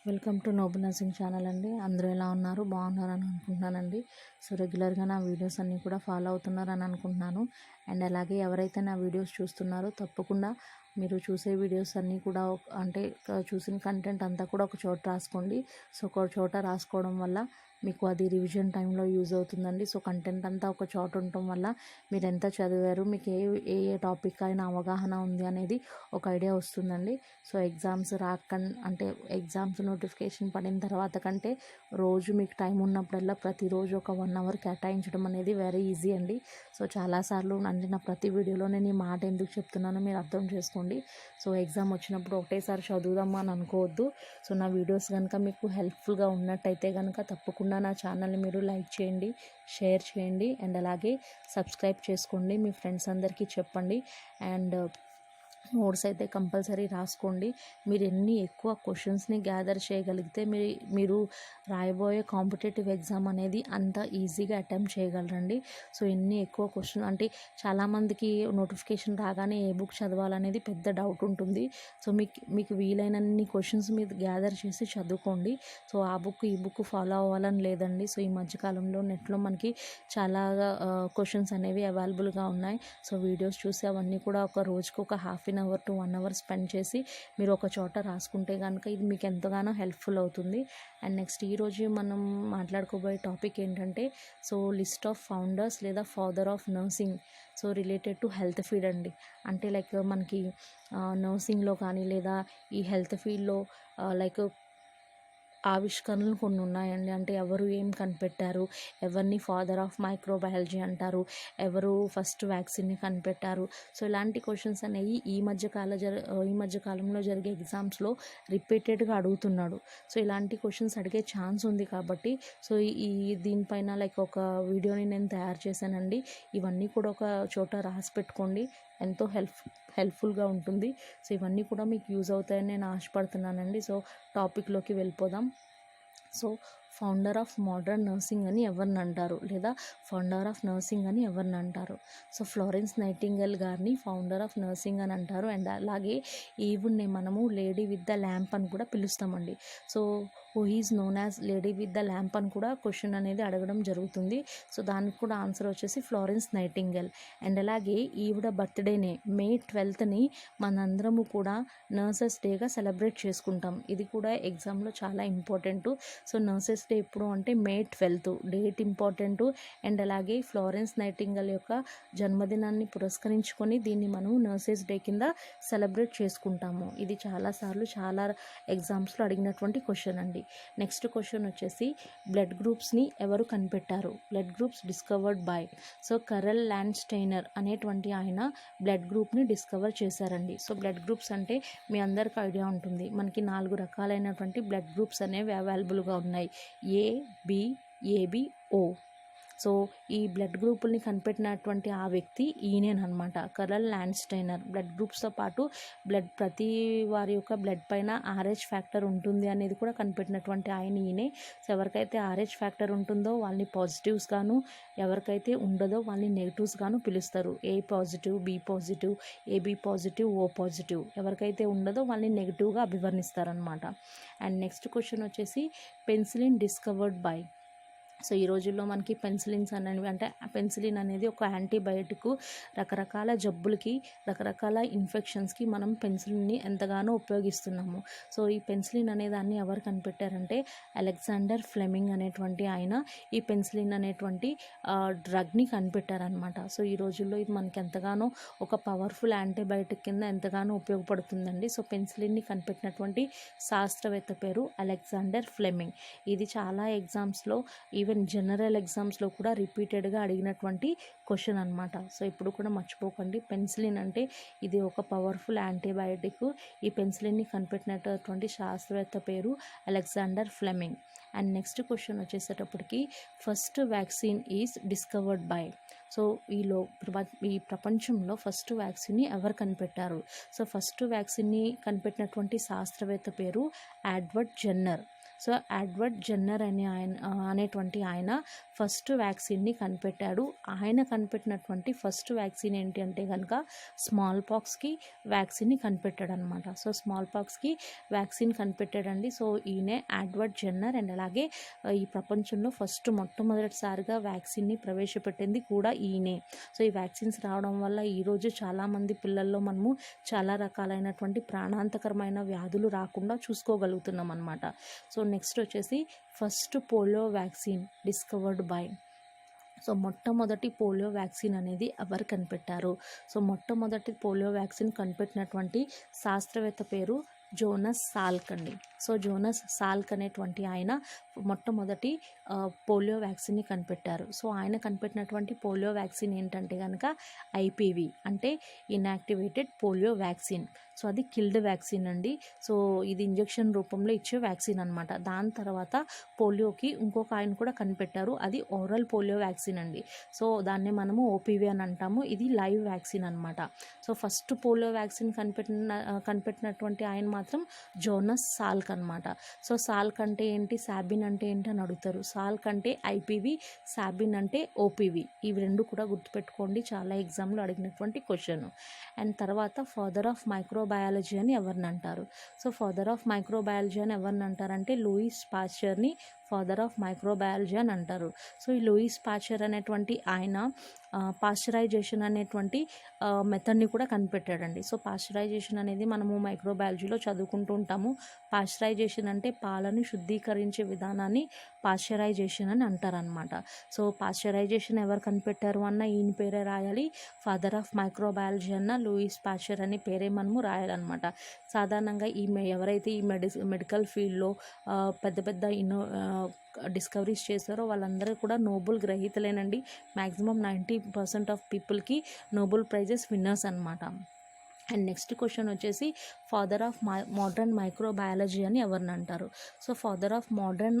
Welcome to Noble nursing channel అండి. అందరూ ఎలా ఉన్నారు? బాగున్నారని అనుకుంటున్నానండి. సో రెగ్యులర్గా నా వీడియోస్ అన్నీ కూడా ఫాలో అవుతున్నారని అనుకుంటున్నాను. అండ్ అలాగే ఎవరైతే నా వీడియోస్ చూస్తున్నారో తప్పకుండా మీరు చూసే వీడియోస్ అన్నీ కూడా చూసిన కంటెంట్ అంతా కూడా ఒక చోట రాసుకోండి. సో ఒక చోట రాసుకోవడం వల్ల మీకు అది రివిజన్ టైంలో యూజ్ అవుతుందండి. సో కంటెంట్ అంతా ఒక చోట ఉండటం వల్ల మీరు ఎంత చదివారు, మీకు ఏ ఏ టాపిక్ అయినా అవగాహన ఉంది అనేది ఒక ఐడియా వస్తుందండి. సో ఎగ్జామ్స్ ఎగ్జామ్స్ నోటిఫికేషన్ పడిన తర్వాత కంటే రోజు మీకు టైం ఉన్నప్పుడల్లా ప్రతిరోజు ఒక 1 అవర్ కేటాయించడం అనేది వెరీ ఈజీ అండి. సో చాలాసార్లు నా ప్రతి వీడియోలో నేను ఈ మాట ఎందుకు చెప్తున్నానో మీరు అర్థం చేసుకోండి. సో ఎగ్జామ్ వచ్చినప్పుడు ఒకటేసారి చదువుదామా అని అనుకోవద్దు. సో నా వీడియోస్ కనుక మీకు హెల్ప్ఫుల్గా ఉన్నట్టయితే కనుక తప్పకుండా నా ఛానల్ని మీరు లైక్ చేయండి, షేర్ చేయండి అండ్ అలాగే సబ్స్క్రైబ్ చేసుకోండి. మీ ఫ్రెండ్స్ అందరికీ చెప్పండి. అండ్ నోట్స్ అయితే కంపల్సరీ రాసుకోండి. మీరు ఎన్ని ఎక్కువ క్వశ్చన్స్ని గ్యాదర్ చేయగలిగితే మీరు రాయబోయే కాంపిటేటివ్ ఎగ్జామ్ అనేది అంత ఈజీగా అటెంప్ట్ చేయగలరండి. సో ఎన్ని ఎక్కువ క్వశ్చన్ చాలామందికి నోటిఫికేషన్ రాగానే ఏ బుక్ చదవాలనేది పెద్ద డౌట్ ఉంటుంది. సో మీకు వీలైనన్ని క్వశ్చన్స్ మీరు గ్యాదర్ చేసి చదువుకోండి. సో ఆ బుక్ ఈ బుక్ ఫాలో అవ్వాలని లేదండి. సో ఈ మధ్యకాలంలో నెట్లో మనకి చాలా క్వశ్చన్స్ అనేవి అవైలబుల్గా ఉన్నాయి. సో వీడియోస్ చూసి అవన్నీ కూడా ఒక రోజుకు ఒక ½ అవర్ టు 1 అవర్ స్పెండ్ చేసి మీరు ఒక చోట రాసుకుంటే కనుక ఇది మీకు ఎంతగానో హెల్ప్ఫుల్ అవుతుంది. అండ్ నెక్స్ట్ ఈరోజు మనం మాట్లాడుకోబోయే టాపిక్ ఏంటంటే సో లిస్ట్ ఆఫ్ ఫౌండర్స్ లేదా father of nursing so related to health field అండి. అంటే లైక్ మనకి నర్సింగ్లో కానీ లేదా ఈ హెల్త్ ఫీల్డ్లో లైక్ ఆవిష్కరణలు కొన్ని ఉన్నాయండి. అంటే ఎవరు ఏం కనిపెట్టారు, ఎవరిని ఫాదర్ ఆఫ్ మైక్రోబయాలజీ అంటారు, ఎవరు ఫస్ట్ వ్యాక్సిన్ని కనిపెట్టారు. సో ఇలాంటి క్వశ్చన్స్ అనేవి ఈ మధ్యకాలంలో జరిగే ఎగ్జామ్స్లో రిపీటెడ్గా అడుగుతున్నాడు. సో ఇలాంటి క్వశ్చన్స్ అడిగే ఛాన్స్ ఉంది కాబట్టి సో దీనిపైన లైక్ ఒక వీడియోని నేను తయారు చేశానండి. ఇవన్నీ కూడా ఒక చోట రాసి పెట్టుకోండి, ఎంతో హెల్ప్ఫుల్గా ఉంటుంది. సో ఇవన్నీ కూడా మీకు యూజ్ అవుతాయని నేను ఆశపడుతున్నానండి. సో టాపిక్లోకి వెళ్ళిపోదాం. So founder of modern nursing అని ఎవరిని అంటారు, లేదా ఫౌండర్ ఆఫ్ నర్సింగ్ అని ఎవరిని అంటారు? సో ఫ్లోరెన్స్ నైటింగేల్ గారిని ఫౌండర్ ఆఫ్ నర్సింగ్ అని అంటారు. అండ్ అలాగే ఈవిడ్ని మనము లేడీ విత్ ద ల్యాంప్ అని కూడా పిలుస్తామండి. So who is known as lady with the lamp అని కూడా క్వశ్చన్ అనేది అడగడం జరుగుతుంది. సో దానికి కూడా ఆన్సర్ వచ్చేసి ఫ్లోరెన్స్ నైటింగేల్. అండ్ అలాగే ఈవిడ బర్త్డేనే May 12th మనందరము కూడా నర్సెస్ డేగా సెలబ్రేట్ చేసుకుంటాం. ఇది కూడా ఎగ్జామ్లో చాలా ఇంపార్టెంట్. సో నర్సెస్ డే ఎప్పుడు అంటే May 12th date important. And అలాగే ఫ్లోరెన్స్ నైటింగేల్ యొక్క జన్మదినాన్ని పురస్కరించుకొని దీన్ని మనం నర్సెస్ డే కింద సెలబ్రేట్ చేసుకుంటాము. ఇది చాలా ఎగ్జామ్స్లో అడిగినటువంటి క్వశ్చన్ అండి. నెక్స్ట్ క్వశ్చన్ వచ్చేసి బ్లడ్ గ్రూప్స్ని ఎవరు కనిపెట్టారు? Blood groups discovered by so Karl Landsteiner అనేటువంటి ఆయన బ్లడ్ గ్రూప్ని డిస్కవర్ చేశారండి. సో బ్లడ్ గ్రూప్స్ అంటే మీ అందరికీ ఐడియా ఉంటుంది. మనకి 4 రకాలైనటువంటి బ్లడ్ గ్రూప్స్ అనేవి అవైలబుల్గా ఉన్నాయి. ఏ, బి, ఏబి, ఓ. సో ఈ బ్లడ్ గ్రూపుల్ని కనిపెట్టినటువంటి ఆ వ్యక్తి ఈయనేనమాట, కరెల్ ల్యాండ్స్టైనర్. బ్లడ్ గ్రూప్స్తో పాటు ప్రతి వారి యొక్క బ్లడ్ పైన RH ఫ్యాక్టర్ ఉంటుంది అనేది కూడా కనిపెట్టినటువంటి ఆయన ఈయనే. సో ఎవరికైతే RH ఫ్యాక్టర్ ఉంటుందో వాళ్ళని పాజిటివ్స్ గాను, ఎవరికైతే ఉండదో వాళ్ళని నెగిటివ్స్ గాను పిలుస్తారు. A positive, B positive, AB positive, O positive. ఎవరికైతే ఉండదో వాళ్ళని నెగిటివ్గా అభివర్ణిస్తారనమాట. అండ్ నెక్స్ట్ క్వశ్చన్ వచ్చేసి పెన్సిలిన్ డిస్కవర్డ్ బై సో ఈ రోజుల్లో మనకి పెన్సిలిన్ అనేది ఒక యాంటీబయాటిక్. రకరకాల జబ్బులకి, రకరకాల ఇన్ఫెక్షన్స్కి మనం పెన్సిలిన్ని ఎంతగానో ఉపయోగిస్తున్నాము. సో ఈ పెన్సిలిన్ అనే దాన్ని ఎవరు కనిపెట్టారంటే అలెగ్జాండర్ ఫ్లెమింగ్ అనేటువంటి ఆయన ఈ పెన్సిలిన్ అనేటువంటి డ్రగ్ని కనిపెట్టారనమాట. సో ఈ రోజుల్లో ఇది మనకి ఎంతగానో ఒక పవర్ఫుల్ యాంటీబయాటిక్ కింద ఎంతగానో ఉపయోగపడుతుందండి. సో పెన్సిలిన్ని కనిపెట్టినటువంటి శాస్త్రవేత్త పేరు అలెగ్జాండర్ ఫ్లెమింగ్. ఇది చాలా ఎగ్జామ్స్లో ఈవెన్ జనరల్ ఎగ్జామ్స్లో కూడా రిపీటెడ్గా అడిగినటువంటి క్వశ్చన్ అనమాట. సో ఇప్పుడు కూడా మర్చిపోకండి, పెన్సిలిన్ అంటే ఇది ఒక పవర్ఫుల్ యాంటీబయాటిక్. ఈ పెన్సిలిన్ని కనిపెట్టినటువంటి శాస్త్రవేత్త పేరు Alexander Fleming. And next question వచ్చేసేటప్పటికి first vaccine is discovered by so ఈ ప్రపంచంలో ఫస్ట్ వ్యాక్సిన్ని ఎవరు కనిపెట్టారు? సో ఫస్ట్ వ్యాక్సిన్ని కనిపెట్టినటువంటి శాస్త్రవేత్త పేరు Edward Jenner. So Edward Jenner అనేటువంటి ఆయన ఫస్ట్ వ్యాక్సిన్ని కనిపెట్టాడు. ఆయన కనిపెట్టినటువంటి ఫస్ట్ వ్యాక్సిన్ ఏంటి అంటే కనుక స్మాల్ పాక్స్కి వ్యాక్సిన్ని కనిపెట్టాడు అనమాట. సో స్మాల్ పాక్స్కి వ్యాక్సిన్ కనిపెట్టాడండి. సో ఈయనే ఎడ్వర్డ్ జెన్నర్. అండ్ అలాగే ఈ ప్రపంచంలో మొట్టమొదటిసారిగా వ్యాక్సిన్ని ప్రవేశపెట్టింది కూడా ఈయనే. సో ఈ వ్యాక్సిన్స్ రావడం వల్ల ఈరోజు చాలామంది పిల్లల్లో మనము చాలా రకాలైనటువంటి ప్రాణాంతకరమైన వ్యాధులు రాకుండా చూసుకోగలుగుతున్నాం అనమాట. సో నెక్స్ట్ వచ్చేసి first polio vaccine discovered by. So మొట్టమొదటి పోలియో వ్యాక్సిన్ అనేది ఎవరు కనిపెట్టారు? సో మొట్టమొదటి పోలియో వ్యాక్సిన్ కనిపెట్టినటువంటి శాస్త్రవేత్త పేరు జోనస్ సాల్క్ అండి. సో జోనస్ సాల్క్ అనేటువంటి ఆయన మొట్టమొదటి పోలియో వ్యాక్సిన్ని కనిపెట్టారు. సో ఆయన కనిపెట్టినటువంటి పోలియో వ్యాక్సిన్ ఏంటంటే కనుక ఐపీవీ అంటే ఇన్యాక్టివేటెడ్ పోలియో వ్యాక్సిన్. సో అది కిల్డ్ వ్యాక్సిన్ అండి. సో ఇది ఇంజెక్షన్ రూపంలో ఇచ్చే వ్యాక్సిన్ అనమాట. దాని తర్వాత పోలియోకి ఇంకొక ఆయన కూడా కనిపెట్టారు, అది ఓరల్ పోలియో వ్యాక్సిన్ అండి. సో దాన్ని మనము ఓపీవీ అని అంటాము. ఇది లైవ్ వ్యాక్సిన్ అనమాట. సో ఫస్ట్ పోలియో వ్యాక్సిన్ కనిపెట్టినటువంటి ఆయన మాత్రం జోనస్ సాల్క్ అనమాట. సో సాల్క్ అంటే ఏంటి, సాబిన్ అంటే ఏంటి అని అడుగుతారు. సాల్క్ అంటే ఐపీవీ, సాబిన్ అంటే ఓపీవీ. ఇవి రెండు కూడా గుర్తుపెట్టుకోండి, చాలా ఎగ్జామ్లో అడిగినటువంటి క్వశ్చన్. అండ్ తర్వాత ఫాదర్ ఆఫ్ మైక్రోబయాలజీ అని ఎవరిని అంటారు? సో ఫాదర్ ఆఫ్ మైక్రోబయాలజీ అని ఎవరిని అంటారంటే లూయిస్ పాస్చర్ని ఫాదర్ ఆఫ్ మైక్రోబయాలజీ అని అంటారు. సో ఈ లూయిస్ పాస్చర్ అనేటువంటి ఆయన పాస్చరైజేషన్ అనేటువంటి మెథడ్ని కూడా కనిపెట్టాడండి. సో పాస్చరైజేషన్ అనేది మనము మైక్రోబయాలజీలో చదువుకుంటూ ఉంటాము. పాస్చరైజేషన్ అంటే పాలను శుద్ధీకరించే విధానాన్ని పాస్చరైజేషన్ అని అంటారనమాట. సో పాస్చరైజేషన్ ఎవరు కనిపెట్టారు అన్న ఈయన పేరే రాయాలి, ఫాదర్ ఆఫ్ మైక్రోబయాలజీ అన్న లూయిస్ పాస్చర్ అనే పేరే మనము రాయాలన్నమాట. సాధారణంగా ఎవరైతే ఈ మెడికల్ ఫీల్డ్లో పెద్ద పెద్ద డిస్కవరీస్ చేశారో వాళ్ళందరూ కూడా నోబెల్ గ్రహీతలేనండి. మ్యాక్సిమం 90% ఆఫ్ పీపుల్కి నోబెల్ ప్రైజెస్ విన్నర్స్ అనమాట. అండ్ నెక్స్ట్ క్వశ్చన్ వచ్చేసి ఫాదర్ ఆఫ్ మోడర్న్ మైక్రోబయాలజీ అని ఎవరిని అంటారు? So father of modern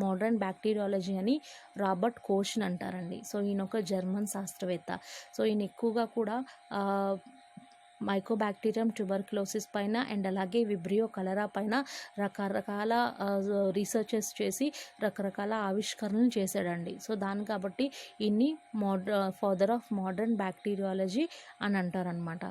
modern bacteriology అని రాబర్ట్ కోష్ని అంటారండి. సో ఈయన ఒక జర్మన్ శాస్త్రవేత్త. సో ఈయన ఎక్కువగా కూడా మైకోబాక్టీరియం ట్యూబర్క్లోసిస్ పైన అండ్ అలాగే విబ్రియో కలరా పైన రకరకాల రీసెర్చెస్ చేసి రకరకాల ఆవిష్కరణలు చేశాడండి. సో దాని కాబట్టి ఇన్ని ఫాదర్ ఆఫ్ మోడర్న్ బ్యాక్టీరియాలజీ అని అంటారనమాట.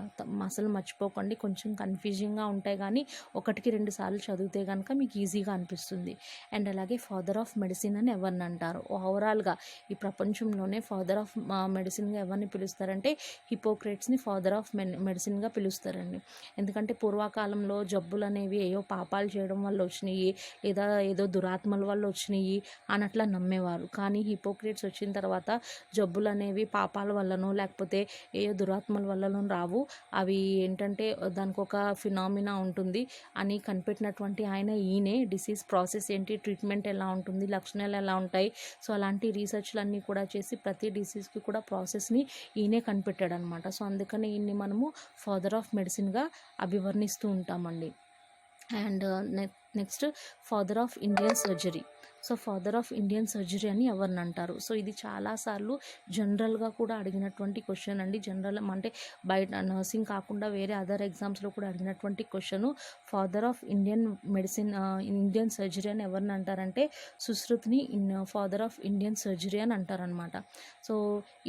అసలు మర్చిపోకండి, కొంచెం కన్ఫ్యూజింగ్గా ఉంటాయి కానీ 1-2 సార్లు చదివితే కనుక మీకు ఈజీగా అనిపిస్తుంది. అండ్ అలాగే ఫాదర్ ఆఫ్ మెడిసిన్ అని ఎవరిని అంటారు? ఓవరాల్గా ఈ ప్రపంచంలోనే ఫాదర్ ఆఫ్ మెడిసిన్గా ఎవరిని పిలుస్తారంటే హిపోక్రేట్స్ని ఫాదర్ ఆఫ్ మెడిసిన్ గా పిలుస్తారండి. ఎందుకంటే పూర్వకాలంలో జబ్బులు అనేవి ఏవో పాపాలు చేయడం వల్ల వచ్చినాయి, లేదా ఏదో దురాత్మల వల్ల వచ్చినాయి అన్నట్లా నమ్మేవారు. కానీ హిపోక్రేట్స్ వచ్చిన తర్వాత జబ్బులు అనేవి పాపాల వల్లనో లేకపోతే ఏ దురాత్మల వల్లనో రావు, అవి ఏంటంటే దానికి ఒక ఫినామినా ఉంటుంది అని కనిపెట్టినటువంటి ఈయనే డిసీజ్ ప్రాసెస్ ఏంటి, ట్రీట్మెంట్ ఎలా ఉంటుంది, లక్షణాలు ఎలా ఉంటాయి, సో అలాంటి రీసెర్చ్లు అన్నీ కూడా చేసి ప్రతి డిసీజ్కి కూడా ప్రాసెస్ని ఈయనే కనిపెట్టాడు అనమాట. సో అందుకని ఈయన్ని మనము ఫాదర్ ఆఫ్ మెడిసిన్గా అభివర్ణిస్తూ ఉంటామండి. And next father of Indian surgery. So father of Indian surgery అని ఎవరిని అంటారు? సో ఇది చాలాసార్లు జనరల్గా కూడా అడిగినటువంటి క్వశ్చన్ అండి. జనరల్ అంటే బయట నర్సింగ్ కాకుండా వేరే అదర్ ఎగ్జామ్స్లో కూడా అడిగినటువంటి క్వశ్చన్. ఫాదర్ ఆఫ్ ఇండియన్ సర్జరీ అని ఎవరిని అంటారంటే సుశ్రుత్ని ఫాదర్ ఆఫ్ ఇండియన్ సర్జరీ అని అంటారనమాట. సో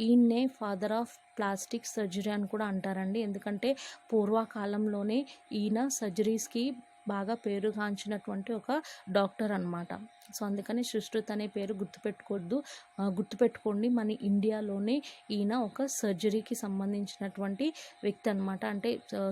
ఈయన్నే ఫాదర్ ఆఫ్ ప్లాస్టిక్ సర్జరీ అని కూడా అంటారండి. ఎందుకంటే పూర్వకాలంలోనే ఈయన సర్జరీస్కి బాగా పేరుగాంచినటువంటి ఒక డాక్టర్ అనమాట. సో అందుకని సుశ్రుత్ అనే పేరు గుర్తుపెట్టుకోండి. మన ఇండియాలోనే ఈయన ఒక సర్జరీకి సంబంధించినటువంటి వ్యక్తి అనమాట. అంటే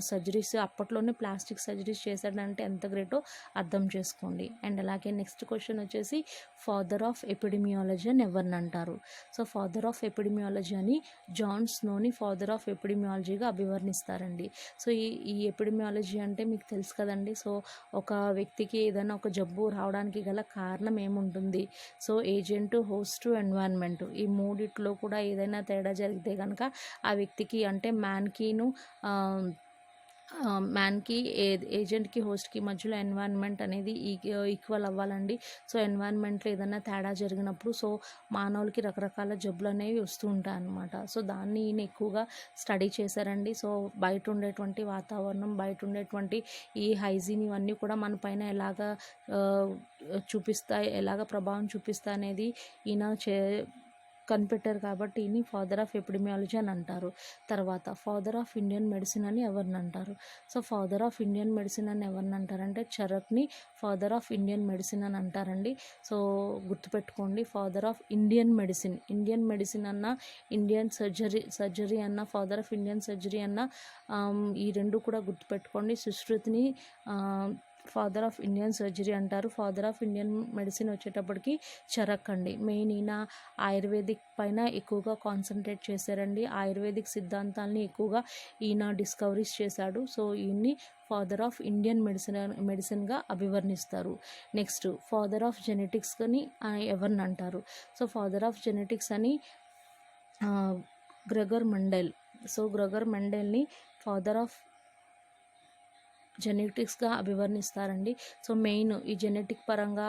సర్జరీస్ అప్పట్లోనే ప్లాస్టిక్ సర్జరీస్ చేశాడంటే ఎంత గ్రేటో అర్థం చేసుకోండి. అండ్ అలాగే నెక్స్ట్ క్వశ్చన్ వచ్చేసి ఫాదర్ ఆఫ్ ఎపిడమియాలజీ అని ఎవరిని అంటారు? సో ఫాదర్ ఆఫ్ ఎపిడమియాలజీ అని జాన్ స్నోని ఫాదర్ ఆఫ్ ఎపిడమియాలజీగా అభివర్ణిస్తారండి. సో ఈ ఎపిడమియాలజీ అంటే మీకు తెలుసు కదండి. సో ఒక వ్యక్తికి ఏదైనా ఒక జబ్బు రావడానికి గల కారణం ఏముంటుంది? సో ఏజెంట్, హోస్ట్, ఎన్వైరన్మెంట్, ఈ మూడిట్లో కూడా ఏదైనా తేడా జరిగితే కనుక ఆ వ్యక్తికి అంటే మ్యాన్కిను మ్యాన్కి ఏజెంట్కి హోస్ట్కి మధ్యలో ఎన్వైర్న్మెంట్ అనేది ఈక్వల్ అవ్వాలండి. సో ఎన్వైర్న్మెంట్లో ఏదైనా తేడా జరిగినప్పుడు సో మానవులకి రకరకాల జబ్బులు అనేవి వస్తూ ఉంటాయి అన్నమాట. సో దాన్ని ఈయన ఎక్కువగా స్టడీ చేశారండి. సో బయట ఉండేటువంటి వాతావరణం, బయట ఉండేటువంటి ఈ హైజీన్ ఇవన్నీ కూడా మన పైన ఎలాగా చూపిస్తాయి, ఎలాగ ప్రభావం చూపిస్తాయి అనేది ఈయన కనిపెట్టారు కాబట్టి ఈయన్ని ఫాదర్ ఆఫ్ ఎపిడమియాలజీ అని అంటారు. తర్వాత ఫాదర్ ఆఫ్ ఇండియన్ మెడిసిన్ అని ఎవరిని అంటారు? So father of Indian medicine అని ఎవరిని అంటారంటే చరక్ని ఫాదర్ ఆఫ్ ఇండియన్ మెడిసిన్ అని అంటారండి. సో గుర్తుపెట్టుకోండి, ఫాదర్ ఆఫ్ ఇండియన్ మెడిసిన్ అన్న, ఇండియన్ సర్జరీ అన్న, ఫాదర్ ఆఫ్ ఇండియన్ సర్జరీ అన్న, ఈ రెండు కూడా గుర్తుపెట్టుకోండి. సుశ్రుతిని ఫాదర్ ఆఫ్ ఇండియన్ సర్జరీ అంటారు. ఫాదర్ ఆఫ్ ఇండియన్ మెడిసిన్ వచ్చేటప్పటికి చరక్ అండి. మెయిన్ ఈయన ఆయుర్వేదిక్ పైన ఎక్కువగా కాన్సన్ట్రేట్ చేశారండి. ఆయుర్వేదిక్ సిద్ధాంతాలని ఎక్కువగా ఈయన డిస్కవరీస్ చేశాడు. సో ఈయన్ని ఫాదర్ ఆఫ్ ఇండియన్ మెడిసిన్గా అభివర్ణిస్తారు. నెక్స్ట్ ఫాదర్ ఆఫ్ జెనెటిక్స్ అని ఎవరిని అంటారు? సో ఫాదర్ ఆఫ్ జెనెటిక్స్ అని గ్రెగర్ మెండెల్. సో గ్రెగర్ మెండెల్ని ఫాదర్ ఆఫ్ జెనెటిక్స్గా అభివర్ణిస్తారండి. సో మెయిన్ ఈ జెనెటిక్ పరంగా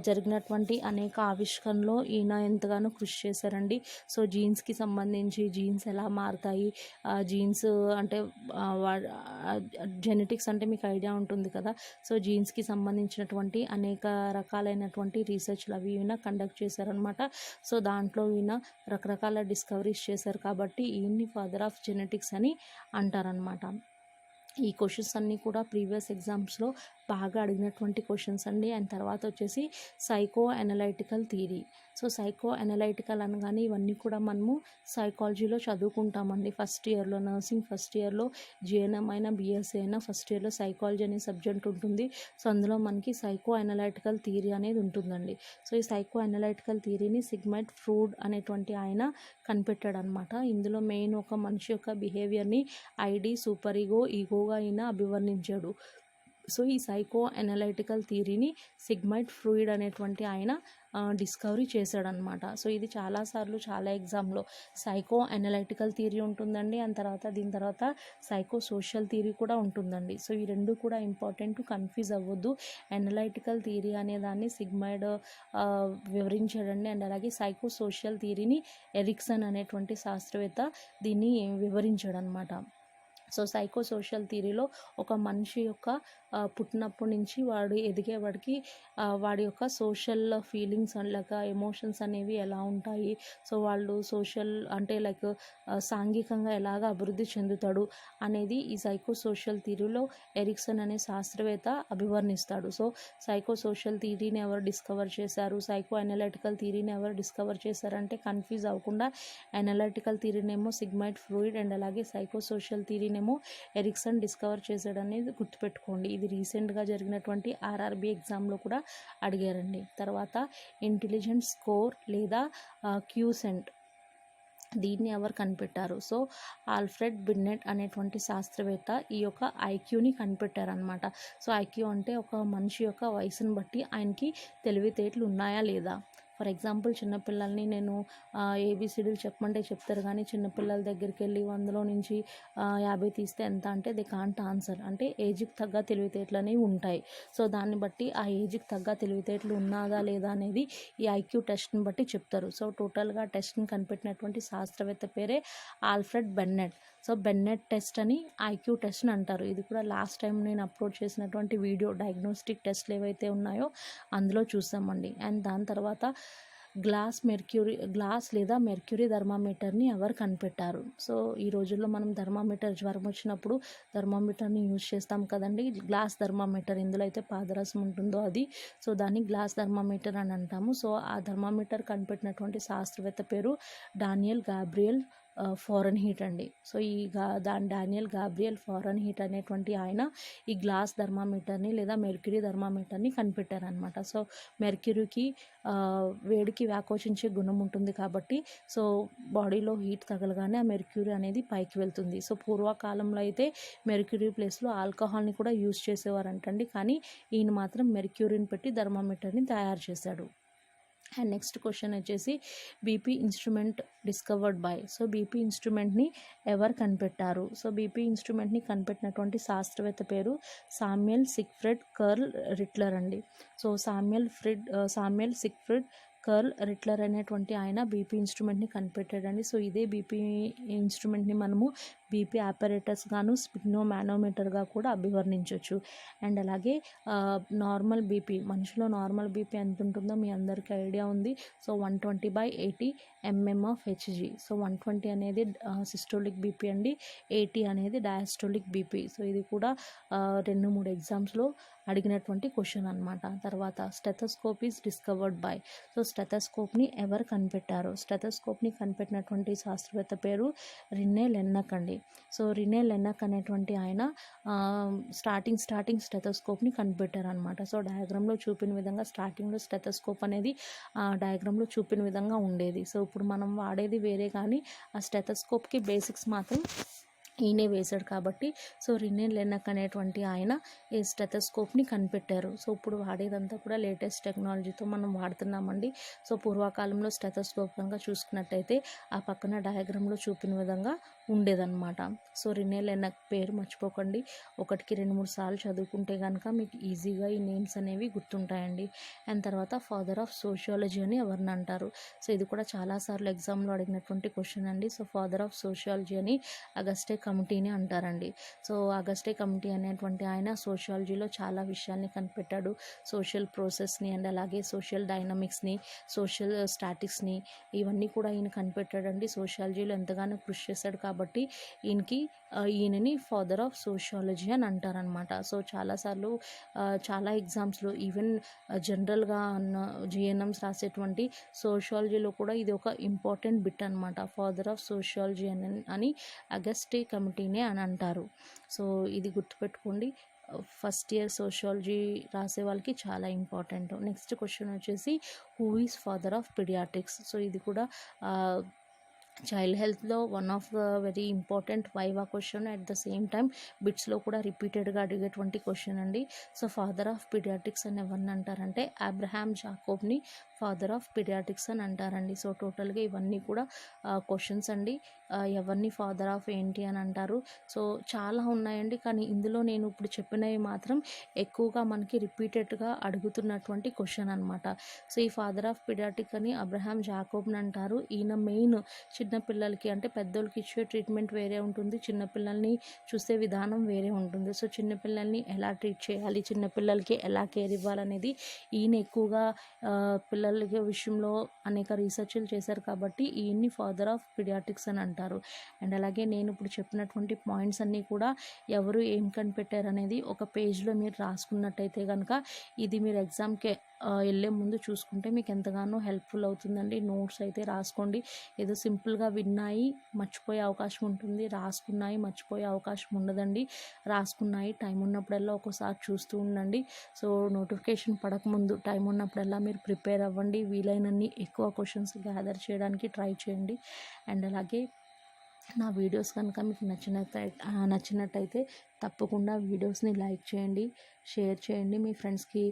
జరిగినటువంటి అనేక ఆవిష్కరణలో ఈయన ఎంతగానో కృషి చేశారండి. సో జీన్స్కి సంబంధించి జీన్స్ ఎలా మారుతాయి, జీన్స్ అంటే జెనెటిక్స్ అంటే మీకు ఐడియా ఉంటుంది కదా. సో జీన్స్కి సంబంధించినటువంటి అనేక రకాలైనటువంటి రీసెర్చ్లు అవి ఈయన కండక్ట్ చేశారనమాట. సో దాంట్లో ఈయన రకరకాల డిస్కవరీస్ చేశారు కాబట్టి ఈయన్ని ఫాదర్ ఆఫ్ జెనెటిక్స్ అని అంటారనమాట. ఈ క్వశ్చన్స్ అన్నీ కూడా ప్రీవియస్ ఎగ్జామ్స్లో బాగా అడిగినటువంటి క్వశ్చన్స్ అండి. అండ్ తర్వాత వచ్చేసి psycho analytical theory. So psycho analytical అనగానే ఇవన్నీ కూడా మనము సైకాలజీలో చదువుకుంటామండి. ఫస్ట్ ఇయర్లో నర్సింగ్ ఫస్ట్ ఇయర్లో జిఎన్ఎం అయినా బిఎస్సీ అయినా ఫస్ట్ ఇయర్లో సైకాలజీ అనే సబ్జెక్ట్ ఉంటుంది. సో అందులో మనకి సైకో అనలైటికల్ థియరీ అనేది ఉంటుందండి. సో ఈ సైకో అనలైటికల్ థియరీని సిగ్మండ్ ఫ్రూడ్ అనేటువంటి ఆయన కనిపెట్టాడు అనమాట. ఇందులో మెయిన్ ఒక మనిషి యొక్క బిహేవియర్ని ఐడి, సూపర్ ఈగోగా ఈయన అభివర్ణించాడు. సో ఈ సైకో అనలైటికల్ థియరీని సిగ్మండ్ ఫ్రూయిడ్ అనేటువంటి ఆయన డిస్కవరీ చేశాడనమాట. సో ఇది చాలాసార్లు చాలా ఎగ్జామ్లో సైకో అనలైటికల్ థియరీ ఉంటుందండి. అండ్ తర్వాత దీని తర్వాత సైకో సోషల్ థియరీ కూడా ఉంటుందండి. సో ఈ రెండు కూడా ఇంపార్టెంట్, కన్ఫ్యూజ్ అవ్వద్దు. అనలైటికల్ థియరీ అనే దాన్ని సిగ్మైడ్ వివరించాడండి. అండ్ అలాగే సైకో సోషల్ థియరీని ఎరిక్సన్ అనేటువంటి శాస్త్రవేత్త దీన్ని వివరించాడనమాట. సో సైకో సోషల్ థియరీలో ఒక మనిషి యొక్క పుట్టినప్పటి నుంచి వాడు ఎదిగేవాడికి వాడి యొక్క సోషల్ ఫీలింగ్స్ లేక ఎమోషన్స్ అనేవి ఎలా ఉంటాయి, సో వాళ్ళు సోషల్ అంటే లైక్ సాంఘికంగా ఎలాగ అభివృద్ధి చెందుతాడు అనేది ఈ సైకో సోషల్ థియరీలో ఎరిక్సన్ అనే శాస్త్రవేత్త అభివర్ణిస్తాడు. సో సైకో సోషల్ థియరీని ఎవరు డిస్కవర్ చేశారు, సైకో అనలైటికల్ థియరీని ఎవరు డిస్కవర్ చేశారంటే కన్ఫ్యూజ్ అవ్వకుండా అనలైటికల్ థియరీనేమో సిగ్మైడ్ ఫ్రూయిడ్ అండ్ అలాగే సైకో సోషల్ థియరీనేమో ఎరిక్సన్ డిస్కవర్ చేశాడనేది గుర్తుపెట్టుకోండి. ఇది రీసెంట్గా జరిగినటువంటి ఆర్ఆర్బి ఎగ్జామ్లో కూడా అడిగారండి. తర్వాత ఇంటెలిజెన్స్ స్కోర్ లేదా క్యూసెంట్, దీన్ని ఎవరు కనిపెట్టారు? సో ఆల్ఫ్రెడ్ బిన్నెట్ అనేటువంటి శాస్త్రవేత్త ఈ యొక్క ఐక్యూని కనిపెట్టారనమాట. సో ఐక్యూ అంటే ఒక మనిషి యొక్క వయసును బట్టి ఆయనకి తెలివితేటలు ఉన్నాయా లేదా. ఫర్ ఎగ్జాంపుల్ చిన్నపిల్లల్ని నేను ఏబిసిడీలు చెప్పమంటే చెప్తారు, కానీ చిన్నపిల్లల దగ్గరికి వెళ్ళి 100లో నుంచి 50 తీస్తే ఎంత అంటే దే కాంట్ ఆన్సర్. అంటే ఏజ్కి తగ్గ తెలివితేటలు అనేవి ఉంటాయి. సో దాన్ని బట్టి ఆ ఏజ్కి తగ్గ తెలివితేటలు ఉన్నదా లేదా అనేది ఈ ఐక్యూ టెస్ట్ని బట్టి చెప్తారు. సో టోటల్గా టెస్ట్ని కనిపెట్టినటువంటి శాస్త్రవేత్త పేరే Alfred Bennett. So Bennett test అని ఐక్యూ టెస్ట్ అని అంటారు. ఇది కూడా లాస్ట్ టైం నేను అప్లోడ్ చేసినటువంటి వీడియో డయాగ్నోస్టిక్ టెస్ట్లు ఏవైతే ఉన్నాయో అందులో చూసామండి. అండ్ దాని తర్వాత గ్లాస్ లేదా మెర్క్యూరీ థర్మామీటర్ని ఎవరు కనిపెట్టారు? సో ఈ రోజుల్లో మనం థర్మామీటర్ జ్వరం వచ్చినప్పుడు థర్మామీటర్ని యూజ్ చేస్తాం కదండి. గ్లాస్ థర్మామీటర్, ఇందులో అయితే పాదరసం ఉంటుందో అది. సో దాన్ని గ్లాస్ థర్మామీటర్ అని అంటాము. సో ఆ థర్మామీటర్ కనిపెట్టినటువంటి శాస్త్రవేత్త పేరు డానియల్ గాబ్రియల్ ఫారెన్హీట్ అండి. సో ఈ డానియల్ గాబ్రియల్ ఫారెన్హీట్ అనేటువంటి ఆయన ఈ గ్లాస్ థర్మామీటర్ని లేదా మెర్క్యూరీ థర్మామీటర్ని కనిపెట్టారనమాట. సో మెర్క్యూరీకి వేడికి వ్యాకోచించే గుణం ఉంటుంది కాబట్టి సో బాడీలో హీట్ తగలగానే ఆ మెర్క్యూరీ అనేది పైకి వెళ్తుంది. సో పూర్వకాలంలో అయితే మెర్క్యూరీ ప్లేస్లో ఆల్కహాల్ని కూడా యూజ్ చేసేవారంటండి, కానీ ఈయన మాత్రం మెర్క్యూరీని పెట్టి థర్మామీటర్ని తయారు చేశాడు. అండ్ నెక్స్ట్ క్వశ్చన్ వచ్చేసి BP instrument discovered by. So BP ఇన్స్ట్రుమెంట్ని ఎవరు కనిపెట్టారు? సో బీపీ ఇన్స్ట్రుమెంట్ని కనిపెట్టినటువంటి శాస్త్రవేత్త పేరు సామ్యుయల్ సిగ్ఫ్రిడ్ కర్ల్ రిట్లర్ అండి. సో సామ్యుయల్ సిగ్ఫ్రిడ్ కర్ల్ రిట్లర్ అనేటువంటి ఆయన బీపీ ఇన్స్ట్రుమెంట్ని కనిపెట్టాడండి. సో ఇదే బీపీ ఇన్స్ట్రుమెంట్ని మనము బీపీ ఆపరేటర్స్ గాను స్పిగ్నోమానోమీటర్గా కూడా అభివర్ణించవచ్చు. అండ్ అలాగే నార్మల్ బీపీ, మనిషిలో నార్మల్ బీపీ ఎంత ఉంటుందో మీ అందరికీ ఐడియా ఉంది. So 120/80 mmHg. సో 120 అనేది సిస్టోలిక్ బీపీ అండి, 80 అనేది డయాస్టోలిక్ బీపీ. సో ఇది కూడా 2-3 ఎగ్జామ్స్లో అడిగినటువంటి క్వశ్చన్ అనమాట. తర్వాత stethoscope is discovered by. So స్టెథోస్కోప్ని ఎవరు కనిపెట్టారు? స్టెథోస్కోప్ని కనిపెట్టినటువంటి శాస్త్రవేత్త పేరు రినే లెన్నక్ అండి. సో రినే లెన్నక్ అనేటువంటి ఆయన స్టార్టింగ్ స్టెథోస్కోప్ని కనిపెట్టారు అనమాట. సో డయాగ్రామ్లో చూపిన విధంగా స్టార్టింగ్లో స్టెథోస్కోప్ అనేది డయాగ్రామ్లో చూపిన విధంగా ఉండేది. సో ఇప్పుడు మనం వాడేది వేరే, కానీ ఆ స్టెథోస్కోప్కి బేసిక్స్ మాత్రం ఈయనే వేశాడు కాబట్టి సో రినే లెన్నక్ అనేటువంటి ఆయన ఈ స్టెథోస్కోప్ని కనిపెట్టారు. సో ఇప్పుడు వాడేదంతా కూడా లేటెస్ట్ టెక్నాలజీతో మనం వాడుతున్నామండి. సో పూర్వకాలంలో స్టెథోస్కోప్ కనుక చూసుకున్నట్టయితే ఆ పక్కన డయాగ్రామ్లో చూపిన విధంగా ఉండేదన్నమాట. సో రినే లెన్నక్ పేరు మర్చిపోకండి, 1కి 2-3 సార్లు చదువుకుంటే కనుక మీకు ఈజీగా ఈ నేమ్స్ అనేవి గుర్తుంటాయండి. అండ్ తర్వాత ఫాదర్ ఆఫ్ సోషియాలజీ అని ఎవరిని అంటారు? సో ఇది కూడా చాలాసార్లు ఎగ్జామ్లో అడిగినటువంటి క్వశ్చన్ అండి. సో ఫాదర్ ఆఫ్ సోషియాలజీ అని అగస్టే కమిటీని అంటారండి. సో అగస్టే కమిటీ అనేటువంటి ఆయన సోషియాలజీలో చాలా విషయాల్ని కనిపెట్టాడు. సోషల్ ప్రాసెస్ని అండ్ అలాగే సోషల్ డైనమిక్స్ని, సోషల్ స్టాటిక్స్ని, ఇవన్నీ కూడా ఈయన కనిపెట్టాడండి. సోషియాలజీలో ఎంతగానో కృషి చేశాడు కాబట్టి ఈయనని ఫాదర్ ఆఫ్ సోషియాలజీ అని అంటారనమాట. సో చాలాసార్లు చాలా ఎగ్జామ్స్లో ఈవెన్ జనరల్గా జిఎన్ఎమ్స్ రాసేటువంటి సోషియాలజీలో కూడా ఇది ఒక ఇంపార్టెంట్ బిట్ అనమాట. ఫాదర్ ఆఫ్ సోషియాలజీ అని అగస్టే కమిటీనే అని అంటారు. సో ఇది గుర్తుపెట్టుకోండి, ఫస్ట్ ఇయర్ సోషియాలజీ రాసే వాళ్ళకి చాలా ఇంపార్టెంట్. నెక్స్ట్ క్వశ్చన్ వచ్చేసి who is father of paediatrics. So ఇది కూడా చైల్డ్ హెల్త్లో one of the very important viva question, at the same time బిట్స్లో కూడా రిపీటెడ్గా అడిగేటువంటి క్వశ్చన్ అండి. సో ఫాదర్ ఆఫ్ పీడియాట్రిక్స్ అని ఎవరిని అంటారంటే అబ్రహాం జాకోబ్ని ఫాదర్ ఆఫ్ పీడియాట్రిక్స్ అని అంటారండి. సో టోటల్గా ఇవన్నీ కూడా క్వశ్చన్స్ అండి. ఎవరిని ఫాదర్ ఆఫ్ ఏంటి అని అంటారు. సో చాలా ఉన్నాయండి, కానీ ఇందులో నేను ఇప్పుడు చెప్పినవి మాత్రం ఎక్కువగా మనకి రిపీటెడ్గా అడుగుతున్నటువంటి క్వశ్చన్ అనమాట. సో ఈ ఫాదర్ ఆఫ్ పీడియాట్రిక్ అని అబ్రహాం జాకోబ్ని అంటారు. ఈయన మెయిన్ చిన్నపిల్లలకి, అంటే పెద్దోళ్ళకి ఇచ్చే ట్రీట్మెంట్ వేరే ఉంటుంది, చిన్నపిల్లల్ని చూసే విధానం వేరే ఉంటుంది. సో చిన్నపిల్లల్ని ఎలా ట్రీట్ చేయాలి, చిన్నపిల్లలకి ఎలా కేర్ ఇవ్వాలనేది ఈయన ఎక్కువగా పిల్లల విషయంలో అనేక రీసెర్చ్లు చేశారు కాబట్టి ఈయన్ని ఫాదర్ ఆఫ్ పీడియాట్రిక్స్ అని అంటారు. అండ్ అలాగే నేను ఇప్పుడు చెప్పినటువంటి పాయింట్స్ అన్నీ కూడా ఎవరు ఏం కనిపెట్టారు అనేది ఒక పేజ్లో మీరు రాసుకున్నట్టయితే కనుక ఇది మీరు ఎగ్జామ్కి వెళ్ళే ముందు చూసుకుంటే మీకు ఎంతగానో హెల్ప్ఫుల్ అవుతుందండి. నోట్స్ అయితే రాసుకోండి. ఏదో సింపుల్గా విన్నాయి మర్చిపోయే అవకాశం ఉంటుంది, రాసుకున్నాయి మర్చిపోయే అవకాశం ఉండదండి. రాసుకున్నాయి టైం ఉన్నప్పుడల్లా ఒకసారి చూస్తూ ఉండండి. సో నోటిఫికేషన్ పడకముందు టైం ఉన్నప్పుడల్లా మీరు ప్రిపేర్ అవ్వండి. వీలైనన్ని ఎక్కువ క్వశ్చన్స్ గ్యాదర్ చేయడానికి ట్రై చేయండి. అండ్ అలాగే నా వీడియోస్ కనుక మీకు నచ్చినట్టయితే తప్పకుండా వీడియోస్ని లైక్ చేయండి, షేర్ చేయండి మీ ఫ్రెండ్స్కి.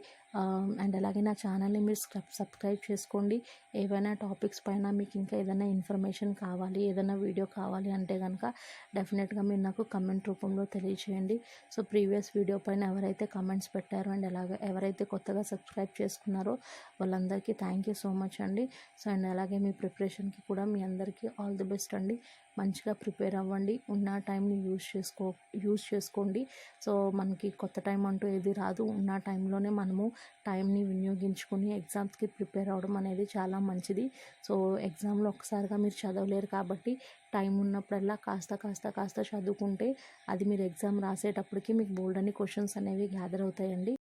అండ్ అలాగే నా ఛానల్ని మీరు సబ్స్క్రైబ్ చేసుకోండి. ఏవైనా టాపిక్స్ పైన మీకు ఇంకా ఏదైనా ఇన్ఫర్మేషన్ కావాలి, ఏదైనా వీడియో కావాలి అంటే కనుక డెఫినెట్గా మీరు నాకు కమెంట్ రూపంలో తెలియచేయండి. సో ప్రీవియస్ వీడియో పైన ఎవరైతే కమెంట్స్ పెట్టారో అండ్ అలాగే ఎవరైతే కొత్తగా సబ్స్క్రైబ్ చేసుకున్నారో వాళ్ళందరికీ థ్యాంక్ యూ సో మచ్ అండి. సో అండ్ అలాగే మీ ప్రిపరేషన్కి కూడా మీ అందరికీ ఆల్ ది బెస్ట్ అండి. మంచిగా ప్రిపేర్ అవ్వండి, ఉన్న టైంని యూజ్ చేసుకోండి. సో మనకి కొత్త టైం అంటూ ఏది రాదు, ఉన్న టైంలోనే మనము టైంని వినియోగించుకొని ఎగ్జామ్స్కి ప్రిపేర్ అవ్వడం అనేది చాలా మంచిది. సో ఎగ్జామ్లో ఒక్కసారిగా మీరు చదవలేరు కాబట్టి టైం ఉన్నప్పుడల్లా కాస్త చదువుకుంటే అది మీరు ఎగ్జామ్ రాసేటప్పటికి మీకు బోల్డ్ అని క్వశ్చన్స్ అనేవి గ్యాదర్ అవుతాయండి.